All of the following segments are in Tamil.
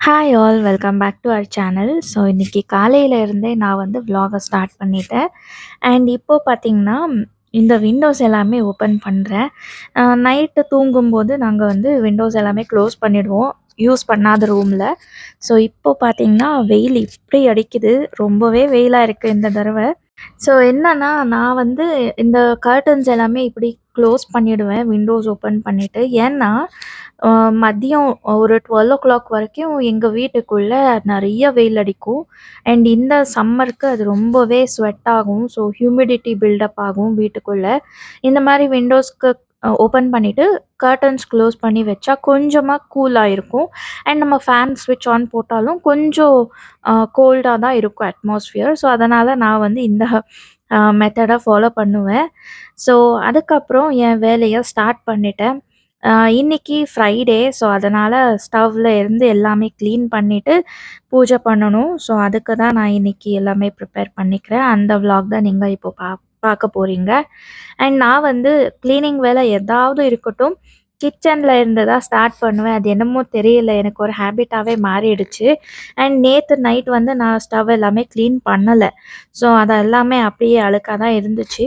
Hi all welcome back to our channel. So இன்றைக்கி காலையில் இருந்தே நான் வந்து vlog ஸ்டார்ட் பண்ணிட்டேன். அண்ட் இப்போது பார்த்தீங்கன்னா இந்த விண்டோஸ் எல்லாமே ஓப்பன் பண்ணுறேன். நைட்டு தூங்கும்போது நாங்கள் வந்து விண்டோஸ் எல்லாமே க்ளோஸ் பண்ணிடுவோம் யூஸ் பண்ணாத ரூமில். ஸோ இப்போது பார்த்தீங்கன்னா வெயில் இப்படி அடிக்குது, ரொம்பவே வெயிலாக இருக்குது இந்த தடவை. ஸோ என்னன்னா நான் வந்து இந்த கர்டன்ஸ் எல்லாமே இப்படி க்ளோஸ் பண்ணிடுவேன் விண்டோஸ் ஓப்பன் பண்ணிவிட்டு. ஏன்னா மதியம் ஒரு 12:00 வரைக்கும் எங்கள் வீட்டுக்குள்ள நிறைய வெயில் அடிக்கும். அண்ட் இந்த சம்மருக்கு அது ரொம்பவே ஸ்வெட் ஆகும். ஸோ ஹியூமிடிட்டி பில்டப் ஆகும் வீட்டுக்குள்ள. இந்த மாதிரி விண்டோஸ்க்கு ஓப்பன் பண்ணிவிட்டு கர்டன்ஸ் க்ளோஸ் பண்ணி வச்சா கொஞ்சமாக கூலாக இருக்கும். அண்ட் நம்ம ஃபேன் ஸ்விட்ச் ஆன் போட்டாலும் கொஞ்சம் கோல்டாக தான் இருக்கும் அட்மாஸ்ஃபியர். ஸோ அதனால் நான் வந்து இந்த மெத்தடை ஃபாலோ பண்ணுவேன். ஸோ அதுக்கப்புறம் என் வேலையை ஸ்டார்ட் பண்ணிட்டேன். இன்னைக்கு ஃப்ரைடே. ஸோ அதனால் ஸ்டவ்வில் இருந்து எல்லாமே க்ளீன் பண்ணிவிட்டு பூஜை பண்ணணும். ஸோ அதுக்கு தான் நான் இன்னைக்கு எல்லாமே ப்ரிப்பேர் பண்ணிக்கிறேன். அந்த விலாக் தான் நீங்கள் இப்போ பார்க்க போகிறீங்க. அண்ட் நான் வந்து க்ளீனிங் வேலை ஏதாவது இருக்கட்டும், கிச்சனில் இருந்து தான் ஸ்டார்ட் பண்ணுவேன். அது என்னமோ தெரியல, எனக்கு ஒரு ஹேபிட்டாகவே மாறிடுச்சு. அண்ட் நேற்று நைட் வந்து நான் ஸ்டவ் எல்லாமே க்ளீன் பண்ணலை. ஸோ அது எல்லாமே அப்படியே அழுக்காக தான் இருந்துச்சு.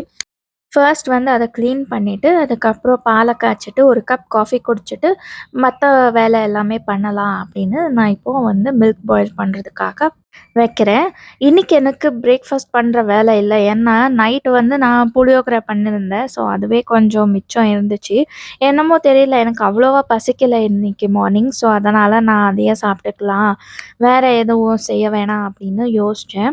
ஃபர்ஸ்ட் வந்து அத க்ளீன் பண்ணிட்டு, அதுக்கப்புறம் பால காய்ச்சிட்டு, 1 கப் காஃபி குடிச்சிட்டு, மத்த வேலை எல்லாமே பண்ணலாம் அப்படின்னு நான் இப்போ வந்து மில்க் பாயில் பண்ணுறதுக்காக வைக்கிறேன். இன்னைக்கு எனக்கு பிரேக்ஃபாஸ்ட் பண்ணுற வேலை இல்ல. ஏன்னா, நைட் வந்து நான் புளியோகரை பண்ணியிருந்தேன். ஸோ, அதுவே கொஞ்சம் மிச்சம் இருந்துச்சு. என்னமோ தெரியல, எனக்கு அவ்வளோவா பசிக்கல இன்னைக்கு மார்னிங். ஸோ, அதனால நான் அதையே சாப்பிட்டுக்கலாம். வேற எதுவும் செய்ய வேணாம் அப்படின்னு யோசிச்சேன்.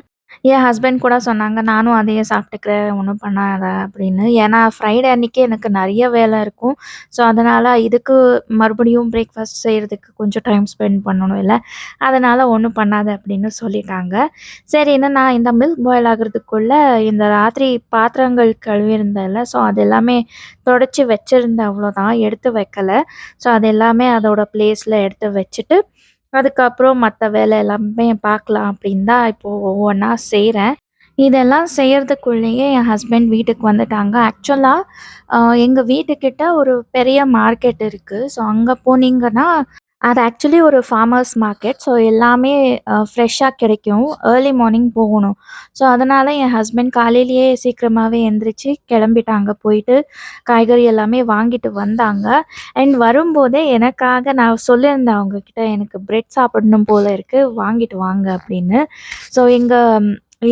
என் ஹஸ்பண்ட் கூட சொன்னாங்க, "நானும் அதையே சாப்பிட்டுக்கிறேன், ஒண்ணும் பண்ணாத" அப்படின்னு. ஏன்னா ஃப்ரைடே அன்னைக்கு எனக்கு நெறைய வேலை இருக்கும். ஸோ, அதனால இதுக்கு மறுபடியும் பிரேக்ஃபாஸ்ட் செய்றதுக்கு கொஞ்சம் டைம் ஸ்பெண்ட் பண்ணணும் இல்ல. அதனால "ஒண்ணும் பண்ணாத" அப்படின்னு சொல்லிட்டாங்க. சரின்னு நான் இந்த மில்க் பாயில் ஆகுறதுக்குள்ள இந்த ராத்திரி பாத்திரங்கள் கழுவியிருந்தேன்ல, ஸோ அது எல்லாமே தொடச்சு வச்சிருந்தேன் அவ்வளோதான். எடுத்து வைக்கல. ஸோ, அது எல்லாமே அதோட பிளேஸ்ல எடுத்து வச்சுட்டு அதுக்கப்புறம் மத்த வேலை எல்லாமே பார்க்கலாம் அப்படின்னு தான் இப்போ ஒவ்வொன்னா செய்றேன். இதெல்லாம் செய்யறதுக்குள்ளேயே என் ஹஸ்பண்ட் வீட்டுக்கு வந்துட்டாங்க. ஆக்சுவலா எங்க வீட்டுக்கிட்ட ஒரு பெரிய மார்க்கெட் இருக்கு. ஸோ அங்க போனீங்கன்னா, அது ஆக்சுவலி ஒரு ஃபார்மர்ஸ் மார்க்கெட். ஸோ எல்லாமே ஃப்ரெஷ்ஷா கிடைக்கும். ஏர்லி மார்னிங் போகணும். ஸோ அதனால என் ஹஸ்பண்ட் காலையிலேயே சீக்கிரமாவே எந்திரிச்சு கிளம்பிட்டாங்க. போயிட்டு காய்கறி எல்லாமே வாங்கிட்டு வந்தாங்க. அண்ட் வரும்போதே எனக்காக நான் சொல்லியிருந்தேன் அவங்ககிட்ட, "எனக்கு பிரெட் சாப்பிடணும் போல இருக்கு. வாங்கிட்டு வாங்க" அப்படின்னு. ஸோ எங்க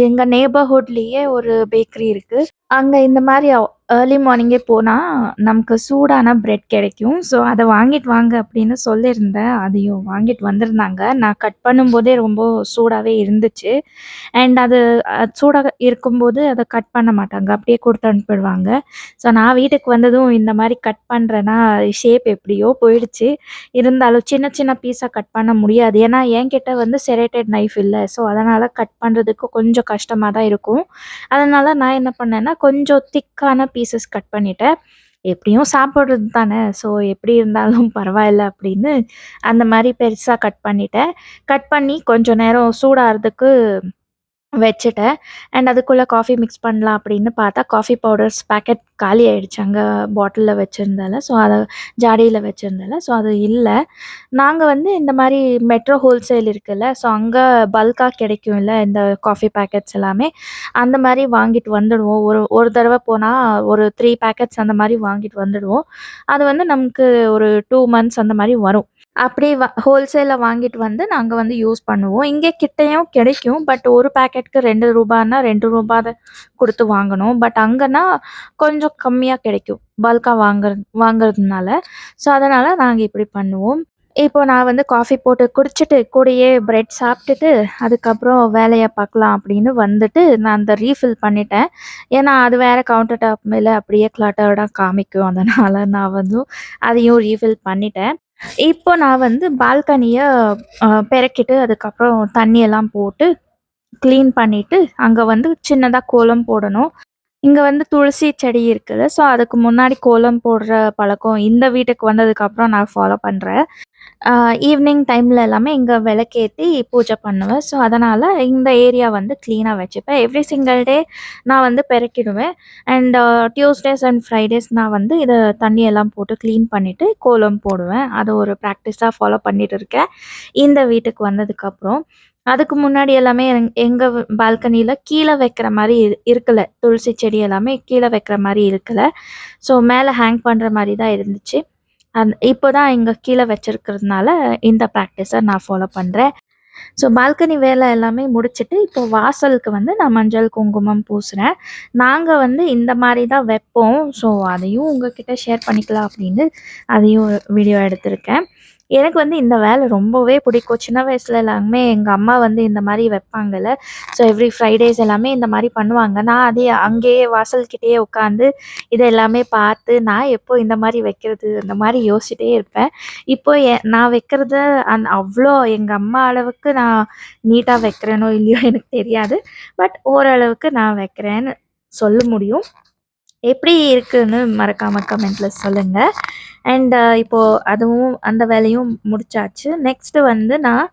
எங்க நெய்பர்ஹுட்லேயே ஒரு பேக்கரி இருக்கு. அங்க இந்த மாரி ஏர்லி மார்னிங்கே போனா, நமக்கு சூடான பிரெட் கிடைக்கும். ஸோ அத வாங்கிட்டு வாங்க அப்படின்னு சொல்லியிருந்தேன். அதையும் வாங்கிட்டு வந்திருந்தாங்க. நான் கட் பண்ணும்போதே ரொம்ப சூடாவே இருந்துச்சு. அண்ட் அது சூடா இருக்கும்போது அத கட் பண்ண மாட்டாங்க. அப்படியே குடுத்து அனுப்பிடுவாங்க. ஸோ நான் வீட்டுக்கு வந்ததும் இந்த மாரி கட் பண்றேன்னா, ஷேப் எப்படியோ போயிடுச்சு. இருந்தாலும் சின்ன சின்ன பீஸா கட் பண்ண முடியாது. ஏன்னா என்கிட்ட வந்து செரேட்டட் நைஃப் இல்ல. ஸோ அதனால கட் பண்றதுக்கு கொஞ்சம் கஷ்டமா தான் இருக்கும். அதனால நான் என்ன பண்ணேன்னா, கொஞ்சம் திக்கான பீசஸ் கட் பண்ணிட்டேன். எப்படியும் சாப்பிடுறது தானே! ஸோ எப்படி இருந்தாலும் பரவாயில்ல அப்படின்னு அந்த மாரி பெருசா கட் பண்ணிட்டேன். கட் பண்ணி கொஞ்சம் நேரம் சூடாறதுக்கு வச்சுட்டேன். அண்ட் அதுக்குள்ள காஃபி மிக்ஸ் பண்ணலாம் அப்படின்னு பார்த்தா, காஃபி பவுடர்ஸ் பாக்கெட் காலி ஆயிடுச்சு. அங்க பாட்டில்ல வச்சிருந்தேன்ல. ஸோ அத ஜாடியில வச்சிருந்தேன்ல. ஸோ அது இல்ல. நாங்க வந்து இந்த மாரி மெட்ரோ ஹோல்சேல் இருக்குல்ல. ஸோ அங்க பல்கா கிடைக்கும்ல இந்த காஃபி பேக்கெட்ஸ் எல்லாமே. அந்த மாரி வாங்கிட்டு வந்துடுவோம். ஒரு ஒரு தடவ போனா ஒரு 3 பேக்கெட்ஸ் அந்த மாரி வாங்கிட்டு வந்துடுவோம். அது வந்து நமக்கு ஒரு 2 மந்த்ஸ் அந்த மாரி வரும். அப்படி ஹோல்சேல்ல வாங்கிட்டு வந்து நாங்க வந்து யூஸ் பண்ணுவோம். இங்க கிட்டயும் கிடைக்கும். பட் ஒரு பாக்கெட்க்கு ரூ. 2ன்னா ரூ. 2 தான் குடுத்து வாங்கணும். பட் அங்கன்னா கொஞ்சம் கம்மியா கிடைக்கும். பல்கா வாங்குறதுனால. ஸோ அதனால நாங்க இப்படி பண்ணுவோம். இப்போ நான் வந்து காஃபி போட்டு குடிச்சிட்டு, கூடயே பிரெட் சாப்பிட்டுட்டு, அதுக்கப்புறம் வேலைய பார்க்கலாம் அப்படின்னு வந்துட்டு, நான் அந்த ரீஃபில் பண்ணிட்டேன். ஏன்னா அது வேற கவுண்டர் டாப் மேல அப்படியே கிளட்டர்டா காமிக்கும். அதனால நான் வந்து அதையும் ரீஃபில் பண்ணிட்டேன். இப்போ நான் வந்து பால்கனிய பெருக்கிட்டு, அதுக்கப்புறம் தண்ணியெல்லாம் போட்டு, கிளீன் பண்ணிட்டு, அங்க வந்து சின்னதா கோலம் போடணும். இங்க வந்து துளசி செடி இருக்குது. ஸோ, அதுக்கு முன்னாடி கோலம் போடுற பழக்கம் இந்த வீட்டுக்கு வந்ததுக்கப்புறம் நான் ஃபாலோ பண்றேன். ஈவினிங் டைம்ல எல்லாமே இங்க விளக்கேத்தி பூஜை பண்ணுவேன். ஸோ, அதனால இந்த ஏரியா வந்து கிளீனா வச்சுப்பேன். எவ்ரி சிங்கிள் டே நான் வந்து பெருக்கிடுவேன். அண்ட் டியூஸ்டேஸ் அண்ட் ஃப்ரைடேஸ் நான் வந்து இத தண்ணி எல்லாம் போட்டு கிளீன் பண்ணிட்டு கோலம் போடுவேன். அது ஒரு பிராக்டிஸா ஃபாலோ பண்ணிட்டு இருக்கேன். இந்த வீட்டுக்கு வந்ததுக்கப்புறம். அதுக்கு முன்னாடி எல்லாமே எங்க பால்கனில கீழ வைக்கிற மாரி இருக்கல. துளசி செடி எல்லாமே கீழ வைக்கிற மாரி இருக்கல. ஸோ, மேல ஹேங் பண்ற மாரி தான் இருந்துச்சு. இப்போ தான் இங்க கீழ வச்சிருக்கிறதுனால, இந்த பிராக்டிஸ நான் ஃபாலோ பண்றேன். ஸோ பால்கனி வேலை எல்லாமே முடிச்சுட்டு, இப்போ வாசலுக்கு வந்து நான் மஞ்சள், குங்குமம் பூசுறேன். நாங்க வந்து இந்த மாரி தான் வைப்போம். ஸோ அதையும் உங்ககிட்ட ஷேர் பண்ணிக்கலாம் அப்படின்னு, அதையும் வீடியோ எடுத்திருக்கேன். எனக்கு வந்து இந்த வேலை ரொம்பவே பிடிக்கும். சின்ன வயசுல எல்லாமே எங்க அம்மா வந்து இந்த மாரி வைப்பாங்கல்ல. ஸோ எவ்ரி ஃப்ரைடேஸ் எல்லாமே இந்த மாரி பண்ணுவாங்க. நான் அதே அங்கேயே வாசல்கிட்டயே உட்காந்து, இத எல்லாமே பார்த்து, நான் எப்போ இந்த மாரி வைக்கிறது? அந்த மாரி யோசிச்சுட்டே இருப்பேன். இப்போ நான் வைக்கிறத அவ்ளோ எங்க அம்மா அளவுக்கு நான் நீட்டா வைக்கிறேனோ இல்லையோ எனக்கு தெரியாது. பட் ஓரளவுக்கு நான் வைக்கிறேன்னு சொல்ல முடியும். எப்படி இருக்குன்னு மறக்காம கமெண்ட்ல சொல்லுங்க. அண்ட் இப்போ அதுவும் அந்த வேலையும் முடிச்சாச்சு. நெக்ஸ்ட்டு வந்து நான்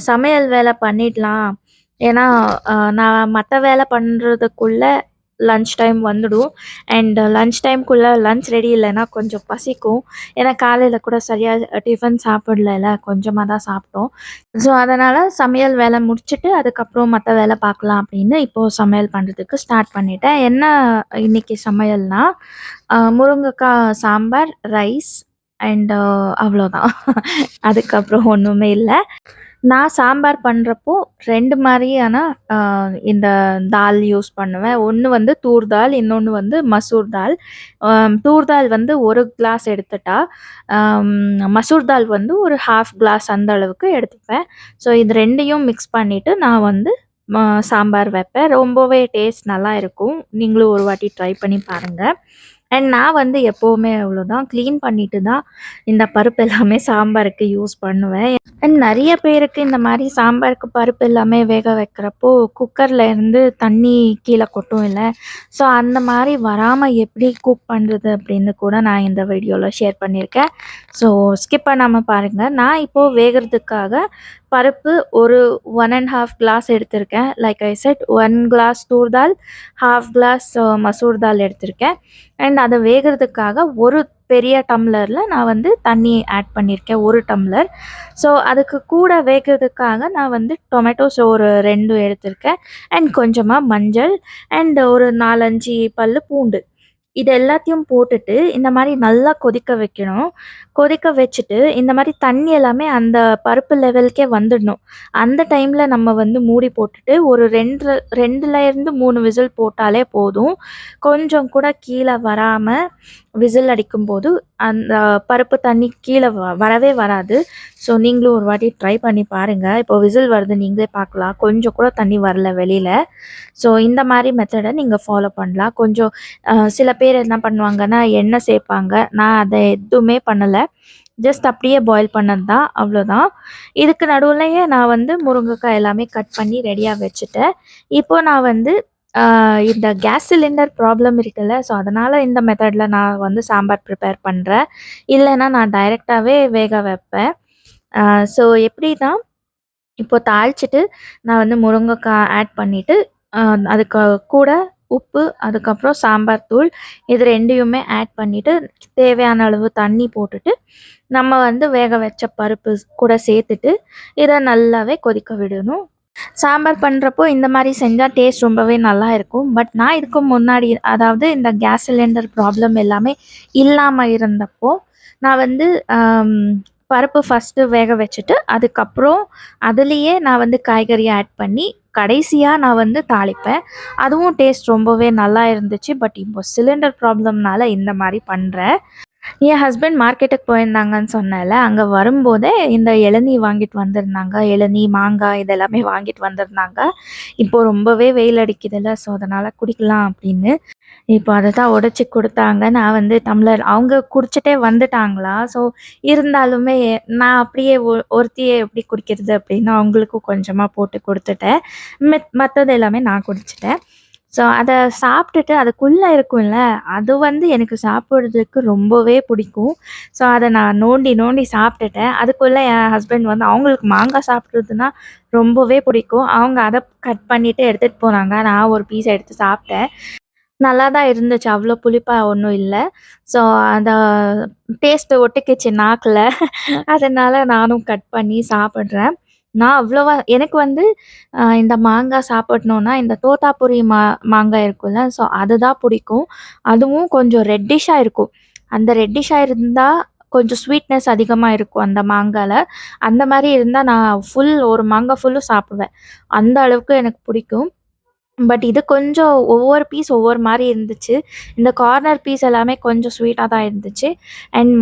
சமையல் வேலை பண்ணிடலாம். ஏன்னா, நான் மத்த வேலை பண்றதுக்குள்ள லஞ்ச் டைம் வந்துடும். அண்ட் லஞ்ச் டைம்க்குள்ள லஞ்ச் ரெடி இல்லைன்னா கொஞ்சம் பசிக்கும். ஏன்னா காலையில கூட சரியா டிஃபன் சாப்பிடலல்ல. கொஞ்சமா தான் சாப்பிட்டோம். ஸோ, அதனால சமையல் வேலை முடிச்சுட்டு, அதுக்கப்புறம் மத்த வேலை பார்க்கலாம் அப்படின்னு இப்போ சமையல் பண்றதுக்கு ஸ்டார்ட் பண்ணிட்டேன். என்ன இன்னைக்கு சமையல்னா, முருங்கக்கா சாம்பார், ரைஸ் அண்ட் அவ்வளோதான். அதுக்கப்புறம் ஒண்ணுமே இல்ல. நான் சாம்பார் பண்றப்போ 2 மாரியான அ இந்த தால் யூஸ் பண்ணுவேன். ஒண்ணு வந்து தூர் தால், இன்னொன்னு வந்து மசூர் தால். தூர் தால் வந்து 1 கிளாஸ் எடுத்துட்டா, அம் மசூர் தால் வந்து ஒரு 1/2 கிளாஸ் அந்த அளவுக்கு எடுத்துப்பேன். ஸோ இது 2யும் மிக்ஸ் பண்ணிட்டு நான் வந்து ம சாம்பார் வைப்பேன். ரொம்பவே டேஸ்ட் நல்லா இருக்கும். நீங்களும் ஒரு வாட்டி ட்ரை பண்ணி பாருங்க. அண்ட் நான் வந்து எப்பவுமே அவ்வளோதான் கிளீன் பண்ணிட்டு தான் இந்த பருப்பு எல்லாமே சாம்பாருக்கு யூஸ் பண்ணுவேன். அண்ட் நெறைய பேருக்கு இந்த மாரி சாம்பாருக்கு பருப்பு எல்லாமே வேக வைக்கிறப்போ, குக்கர்ல இருந்து தண்ணி கீழ கொட்டும் இல்ல. ஸோ அந்த மாரி வராம எப்படி குக் பண்றது அப்படின்னு கூட நான் இந்த வீடியோல ஷேர் பண்ணியிருக்கேன். ஸோ ஸ்கிப் பண்ணாம பாருங்க. நான் இப்போ வேகறதுக்காக பருப்பு ஒரு 1 1/2 கிளாஸ் எடுத்திருக்கேன். லைக் ஐ செட் 1 கிளாஸ் தூர் தால், 1/2 கிளாஸ் மசூர் தால் எடுத்திருக்கேன். அண்ட் அத வேகறதுக்காக ஒரு பெரிய டம்ளர்ல நான் வந்து தண்ணி ஆட் பண்ணியிருக்கேன். 1 டம்ளர். ஸோ அதுக்கு கூட வேகறதுக்காக நான் வந்து டொமேட்டோஸ் ஒரு 2 எடுத்திருக்கேன். அண்ட் கொஞ்சமா மஞ்சள் அண்ட் ஒரு 4, 5 பல்லு பூண்டு. இது எல்லாத்தையும் போட்டுட்டு, இந்த மாரி நல்லா கொதிக்க வைக்கணும். கொதிக்க வச்சுட்டு, இந்த மாரி தண்ணி எல்லாமே அந்த பருப்பு லெவலுக்கே வந்துடணும். அந்த டைம்ல நம்ம வந்து மூடி போட்டுட்டு, ஒரு 2லேருந்து 3 விசில் போட்டாலே போதும். கொஞ்சம் கூட கீழ வராம விசில் அடிக்கும்போது, அந்த பருப்பு தண்ணி கீழ வரவே வராது. ஸோ நீங்களும் ஒரு வாட்டி ட்ரை பண்ணி பாருங்க. இப்போ விசில் வருது நீங்களே பார்க்கலாம். கொஞ்சம் கூட தண்ணி வரல வெளில. ஸோ இந்த மாரி மெத்தட நீங்க ஃபாலோ பண்ணலாம். கொஞ்சம் சில பேர் என்ன பண்ணுவாங்கன்னா, எண்ணெய் சேர்ப்பாங்க. நான் அத எதுவுமே பண்ணல. ஜஸ்ட் அப்படியே பாயில் பண்ணது தான். அவ்வளோதான். இதுக்கு நடுவுலயே நான் வந்து முருங்கைக்காய் எல்லாமே கட் பண்ணி ரெடியா வச்சுட்டேன். இப்போ நான் வந்து இந்த கேஸ் சிலிண்டர் ப்ராப்ளம் இருக்குல்ல. ஸோ அதனால இந்த மெத்தட்ல நான் வந்து சாம்பார் ப்ரிப்பேர் பண்றேன். இல்லன்னா நான் டைரக்ட்டாவே வேக வைப்பேன். அ ஸோ எப்படின்னா, இப்போ தாளிச்சுட்டு நான் வந்து முருங்கைக்காய் ஆட் பண்ணிட்டு, அ அதுக்கு கூட உப்பு, அதுக்கப்புறம் சாம்பார் தூள் இது 2யுமே ஆட் பண்ணிட்டு, தேவையான அளவு தண்ணி போட்டுட்டு, நம்ம வந்து வேக வச்ச பருப்பு கூட சேர்த்துட்டு, இத நல்லாவே கொதிக்க விடணும். சாம்பார் பண்றப்போ இந்த மாரி செஞ்சா டேஸ்ட் ரொம்பவே நல்லா இருக்கும். பட் நான் இதுக்கு முன்னாடி அதாவது இந்த கேஸ் சிலிண்டர் ப்ராப்ளம் எல்லாமே இல்லாம இருந்தப்போ, நான் வந்து அம் பருப்பு ஃபர்ஸ்ட்டு வேக வச்சுட்டு, அதுக்கப்புறம் அதிலேயே நான் வந்து காய்கறி ஆட் பண்ணி, கடைசியா நான் வந்து தாளிப்பேன். அதுவும் டேஸ்ட் ரொம்பவே நல்லா இருந்துச்சு. பட் இப்போ சிலிண்டர் ப்ராப்ளம்னால இந்த மாரி பண்றேன். என் ஹஸ்பண்ட் மார்க்கெட்டுக்கு போயிருந்தாங்கன்னு சொன்னேன்ல, அங்க வரும்போதே இந்த இளநீ வாங்கிட்டு வந்திருந்தாங்க. இளநீ, மாங்காய் இதெல்லாமே வாங்கிட்டு வந்திருந்தாங்க. இப்போ ரொம்பவே வெயில் அடிக்குதுல்ல, ஸோ அதனால குடிக்கலாம் அப்படின்னு. இப்போ அத தான் உடைச்சு குடுத்தாங்க. நான் வந்து டம்ளர் அவங்க குடிச்சுட்டே வந்துட்டாங்களா, ஸோ இருந்தாலுமே நான் அப்படியே ஒருத்தியே எப்படி குடிக்கிறது அப்படின்னு அவங்களுக்கும் கொஞ்சமா போட்டு குடுத்துட்டேன். மத்தது எல்லாமே நான் குடிச்சுட்டேன். ஸோ அத சாப்பிட்டுட்டு அதுக்குள்ள இருக்கும்ல, அது வந்து எனக்கு சாப்பிடுறதுக்கு ரொம்பவே பிடிக்கும். ஸோ அத நான் நோண்டி நோண்டி சாப்பிட்டுட்டேன். அதுக்குள்ள என் ஹஸ்பண்ட் வந்து அவங்களுக்கு மாங்காய் சாப்பிடுறதுன்னா ரொம்பவே பிடிக்கும். அவங்க அத கட் பண்ணிட்டு எடுத்துட்டு போனாங்க. நான் ஒரு பீஸ் எடுத்து சாப்பிட்டேன். நல்லா தான் இருந்துச்சு. அவ்ளோ புளிப்பா ஒண்ணும் இல்ல. ஸோ அந்த டேஸ்ட்டு ஒட்டிக்கிச்சு நாக்குல. அதனால நானும் கட் பண்ணி சாப்பிடுறேன். நான் அவ்வளவா எனக்கு வந்து இந்த மாங்காய் சாப்பிடணும்னா, இந்த தோத்தாபுரி மாங்காய் இருக்குல்ல, ஸோ அதுதான் பிடிக்கும். அதுவும் கொஞ்சம் ரெட்டிஷ்ஷா இருக்கும். அந்த ரெட்டிஷ்ஷா இருந்தா கொஞ்சம் ஸ்வீட்னஸ் அதிகமா இருக்கும் அந்த மாங்கால. அந்த மாரி இருந்தா நான் ஒரு மாங்காய் ஃபுல்லும் சாப்பிடுவேன். அந்த அளவுக்கு எனக்கு பிடிக்கும். பட் இது கொஞ்சம் ஒவ்வொரு பீஸ் ஒவ்வொரு மாரி இருந்துச்சு. இந்த கார்னர் பீஸ் எல்லாமே கொஞ்சம் ஸ்வீட்டா தான் இருந்துச்சு. அண்ட்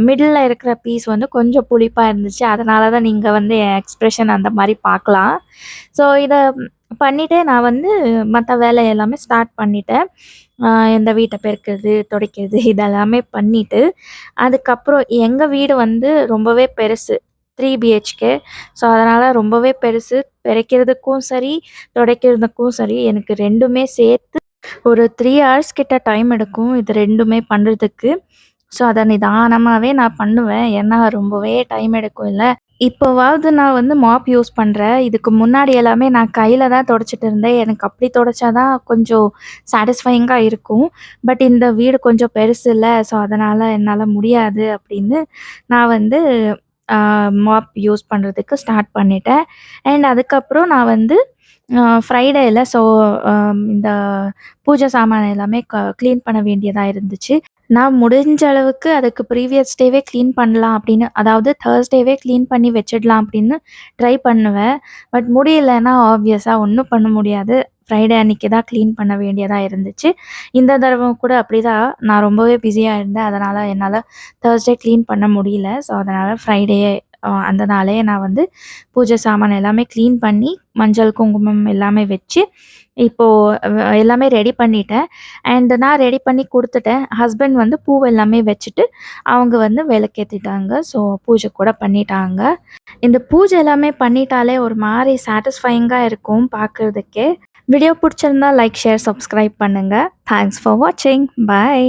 மிடில்ல இருக்கிற பீஸ் வந்து கொஞ்சம் புளிப்பா இருந்துச்சு. அதனால தான் நீங்க வந்து என் எக்ஸ்பிரஷன் அந்த மாரி பார்க்கலாம். ஸோ இத பண்ணிட்டு நான் வந்து மத்த வேலை எல்லாமே ஸ்டார்ட் பண்ணிட்டேன். இந்த வீட்ட பெருக்குறது, துடைக்கிறது இதெல்லாமே பண்ணிட்டு, அதுக்கப்புறம் எங்க வீடு வந்து ரொம்பவே பெருசு. 3 பிஹெச்கே. ஸோ அதனால ரொம்பவே பெருசு. பெருக்கிறதுக்கும் சரி, துடைக்கிறதுக்கும் சரி, எனக்கு 2மே சேர்த்து ஒரு 3 ஹார்ஸ் கிட்ட டைம் எடுக்கும். இது 2மே பண்றதுக்கு. ஸோ அத நிதானமாவே நான் பண்ணுவேன். ஏன்னா ரொம்பவே டைம் எடுக்கும் இல்ல. இப்போவாவது நான் வந்து மாப் யூஸ் பண்றேன். இதுக்கு முன்னாடி எல்லாமே நான் கையில தான் துடைச்சிட்டு இருந்தேன். எனக்கு அப்படி துடைச்சா தான் கொஞ்சம் சாட்டிஸ்ஃபையிங்கா இருக்கும். பட் இந்த வீடு கொஞ்சம் பெருசுல்ல. ஸோ அதனால என்னால முடியாது அப்படின்னு நான் வந்து மாப் யூஸ் பண்றதுக்கு ஸ்டார்ட் பண்ணிட்டேன். அண்ட் அதுக்கப்புறம் நான் வந்து ஃப்ரைடேல ஸோ இந்த பூஜை சாமான் எல்லாமே கிளீன் பண்ண வேண்டியதா இருந்துச்சு. நான் முடிஞ்ச அளவுக்கு அதுக்கு ப்ரீவியஸ் டேவே கிளீன் பண்ணலாம் அப்படின்னு, அதாவது தர்ஸ்டேவே கிளீன் பண்ணி வச்சிடலாம் அப்படின்னு ட்ரை பண்ணுவேன். பட் முடியலன்னா ஆப்வியஸா ஒண்ணும் பண்ண முடியாது. ஃப்ரைடே அன்னைக்கு தான் கிளீன் பண்ண வேண்டியதா இருந்துச்சு. இந்த தடவ கூட அப்படிதான். நான் ரொம்பவே பிஸியா இருந்தேன். அதனால என்னால தர்ஸ்டே கிளீன் பண்ண முடியல. ஸோ அதனால ஃப்ரைடே அந்த நாளே நான் வந்து பூஜை சாமான் எல்லாமே கிளீன் பண்ணி, மஞ்சள், குங்குமம் எல்லாமே வச்சு, இப்போ எல்லாமே ரெடி பண்ணிட்டேன். அண்ட் நான் ரெடி பண்ணி குடுத்துட்டேன். ஹஸ்பண்ட் வந்து பூ எல்லாமே வச்சுட்டு, அவங்க வந்து விளக்கேத்திட்டாங்க. ஸோ பூஜை கூட பண்ணிட்டாங்க. இந்த பூஜை எல்லாமே பண்ணிட்டாலே ஒரு மாரி சாட்டிஸ்ஃபையிங்கா இருக்கும் பார்க்கறதுக்கே. வீடியோ புடிச்சிருந்தா லைக், ஷேர், சப்ஸ்கிரைப் பண்ணுங்க. தேங்க்ஸ் ஃபார் வாட்சிங். பை.